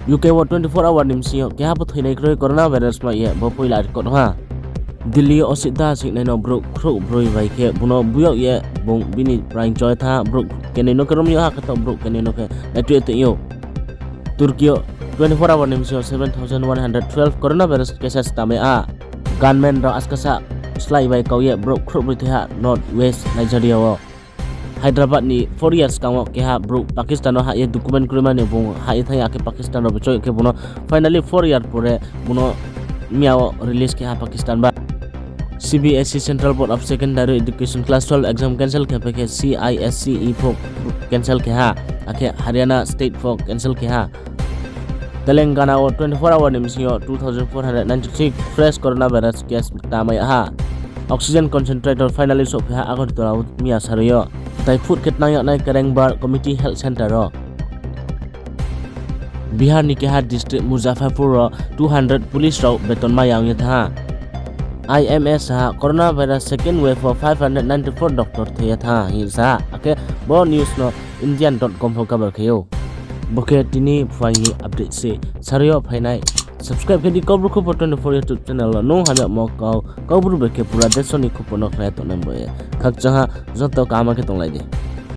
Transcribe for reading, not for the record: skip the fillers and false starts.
UK wo 24 hour nimsio ke ha pathoi nei kroi coronavirus ma ye bo poila ko ha Delhi osita sik nei no bro khro broi vai ke buno buyo ye bong bini prime joy tha bro kene no krom yo ha ka to bro kene no ke atu atu yo Turkey 24 hour nimsio 7112 coronavirus cases tame a gunmen ro askasa slai vai kau ye bro khro broi tha north west Nigeria wo Hyderabad ni 4 years kang ke ha bro Pakistan ha ye document krima ne bong ha thai ke Pakistan ro becho ke buno finally 4 year pore buno miao release ke ha Pakistan ba CBSE Central Board of Secondary Education Class 12 exam cancel ke CISCE for cancel ke ha ake Haryana State for cancel ke ha Telangana 24 hour nimsio 2496 fresh coronavirus case tamai ha oxygen concentrator finally so ha agon to mia sariyo tai food ketna ya nai Karangbar community health center ro Bihar ni ke ha district Muzaffarpur ro 200 police ro beton ma yang tha IMS ha coronavirus second wave for 594 doctor the tha hi sa ake bo news no indian.com ho cover khayo boke tini phangi update se sariyo phainai subscribe ke di kobru ko button for YouTube channel no hanya mo kau bru beke pura desoni ko pono khaya to nambo ye khak chaha joto kama ke tonglai de